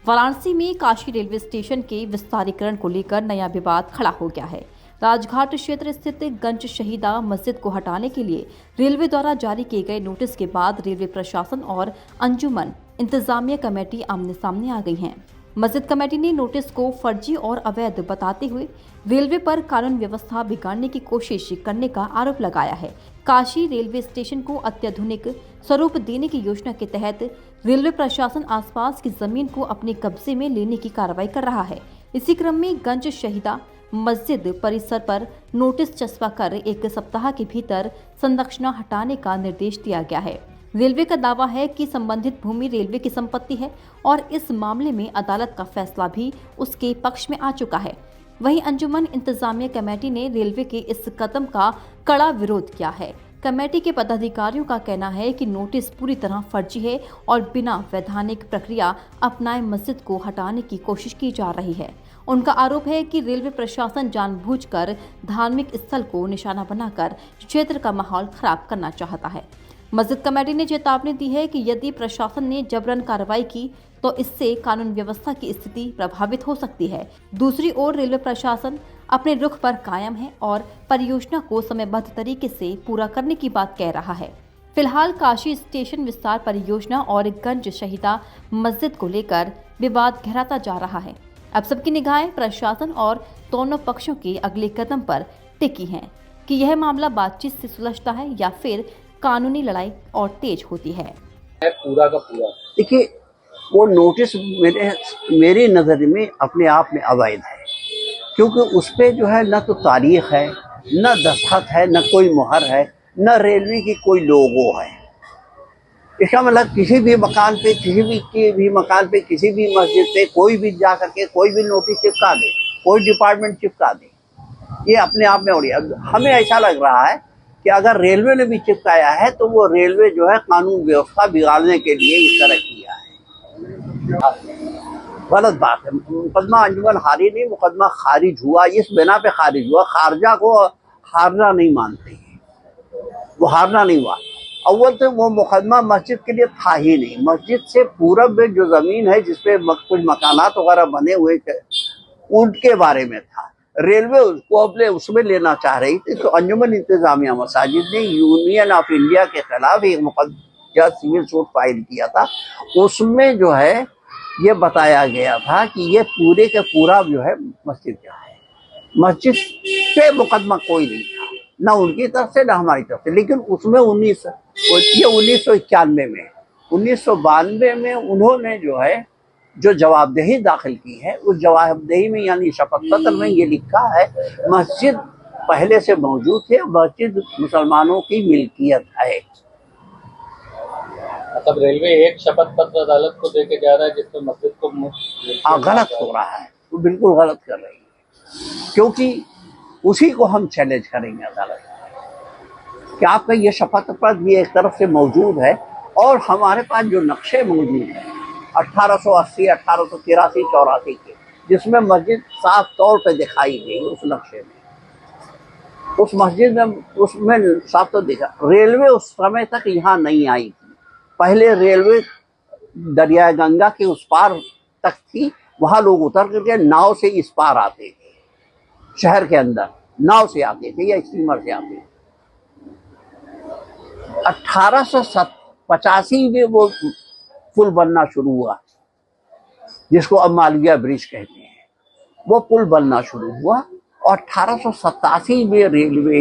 वाराणसी में Kashi railway station के विस्तारीकरण को लेकर नया विवाद खड़ा हो गया है। राजघाट क्षेत्र स्थित गंज शहीदा मस्जिद को हटाने के लिए रेलवे द्वारा जारी किए गए नोटिस के बाद रेलवे प्रशासन और अंजुमन इंतजामिया कमेटी आमने सामने आ गई हैं। मस्जिद कमेटी ने नोटिस को फर्जी और अवैध बताते हुए रेलवे पर कानून व्यवस्था बिगाड़ने की कोशिश करने का आरोप लगाया है। काशी रेलवे स्टेशन को अत्याधुनिक स्वरूप देने की योजना के तहत रेलवे प्रशासन आसपास की जमीन को अपने कब्जे में लेने की कार्रवाई कर रहा है। इसी क्रम में गंज शहीदा मस्जिद परिसर पर नोटिस चस्पा कर 1 सप्ताह के भीतर संरचना हटाने का निर्देश दिया गया है। रेलवे का दावा है कि संबंधित भूमि रेलवे की संपत्ति है और इस मामले में अदालत का फैसला भी उसके पक्ष में आ चुका है। वहीं अंजुमन इंतजामिया कमेटी ने रेलवे के इस कदम का कड़ा विरोध किया है। कमेटी के पदाधिकारियों का कहना है कि नोटिस पूरी तरह फर्जी है और बिना वैधानिक प्रक्रिया अपनाए मस्जिद को हटाने की कोशिश की जा रही है। उनका आरोप है कि रेलवे प्रशासन जानबूझकर धार्मिक स्थल को निशाना बनाकर क्षेत्र का माहौल खराब करना चाहता है। मस्जिद कमेटी ने चेतावनी दी है कि यदि प्रशासन ने जबरन कार्रवाई की तो इससे कानून व्यवस्था की स्थिति प्रभावित हो सकती है। दूसरी ओर रेलवे प्रशासन अपने रुख पर कायम है और परियोजना को समयबद्ध तरीके से पूरा करने की बात कह रहा है। फिलहाल काशी स्टेशन विस्तार परियोजना और गंज शहीदा मस्जिद को लेकर विवाद गहराता जा रहा है। अब सबकी निगाहें प्रशासन और दोनों पक्षों के अगले कदम पर टिकी हैं कि यह मामला बातचीत से सुलझता है या फिर कानूनी लड़ाई और तेज होती है। पूरा का पूरा देखिए, वो नोटिस मेरी नज़र में अपने आप में अवैध है, क्योंकि उस पर जो है न तो तारीख है, न दस्तखत है, न कोई मुहर है, न रेलवे की कोई लोगो है। इसका मतलब किसी भी मकान पे, किसी भी मस्जिद पे कोई भी जा करके कोई भी नोटिस चिपका दे, कोई डिपार्टमेंट चिपका दे, ये अपने आप में उड़िया। हमें ऐसा लग रहा है कि अगर रेलवे ने भी चिपकाया है तो वो रेलवे जो है कानून व्यवस्था बिगाड़ने के लिए इस तरह किया है। गलत बात है। मुकदमा अंजुमन हारी नहीं, मुकदमा खारिज हुआ। इस बिना पे खारिज हुआ, खारजा को हारना नहीं मानते, वो हारना नहीं हुआ। अव्वल तो वो मुकदमा मस्जिद के लिए था ही नहीं। मस्जिद से पूरब में जो जमीन है जिसपे कुछ मकानात वगैरह बने हुए थे उनके बारे में था। रेलवे उसको अपने उसमें लेना चाह रही थी, तो अंजुमन इंतजामिया मसाजिद ने यूनियन ऑफ इंडिया के खिलाफ एक मुकदमा सिविल सूट फाइल किया था। उसमें जो है ये बताया गया था कि ये पूरे का पूरा जो है मस्जिद का है। मस्जिद पे मुकदमा कोई नहीं था, ना उनकी तरफ से ना हमारी तरफ से। लेकिन उसमें 1992 में उन्होंने जो है जो जवाबदेही दाखिल की है, उस जवाबदेही में यानी शपथ पत्र में ये लिखा है मस्जिद पहले से मौजूद है, मस्जिद मुसलमानों की मिल्कियत है। मतलब रेलवे एक शपथ पत्र अदालत को देके जा रहा है जिसमें मस्जिद को गलत हो रहा है, वो बिल्कुल गलत कर रही है, क्योंकि उसी को हम चैलेंज करेंगे अदालत कि आपका ये शपथ पत्र ये एक तरफ से मौजूद है और हमारे पास जो नक्शे मौजूद हैं 1880, 1883, 84 के, जिसमें मस्जिद साफ तौर पे दिखाई गई उस नक्शे में। उस मस्जिद में उसमें साफ तो दिखा। रेलवे उस समय तक यहाँ नहीं आई थी। पहले रेलवे दरिया गंगा के उस पार तक थी, वहाँ लोग उतर करके नाव से इस पार आते थे, शहर के अंदर नाव से आते थे या स्टीमर से आते थे। 1885 में वो पुल बनना शुरू हुआ, जिसको अब मालवीय ब्रिज कहते हैं। वो पुल बनना शुरू हुआ और 1887 में रेलवे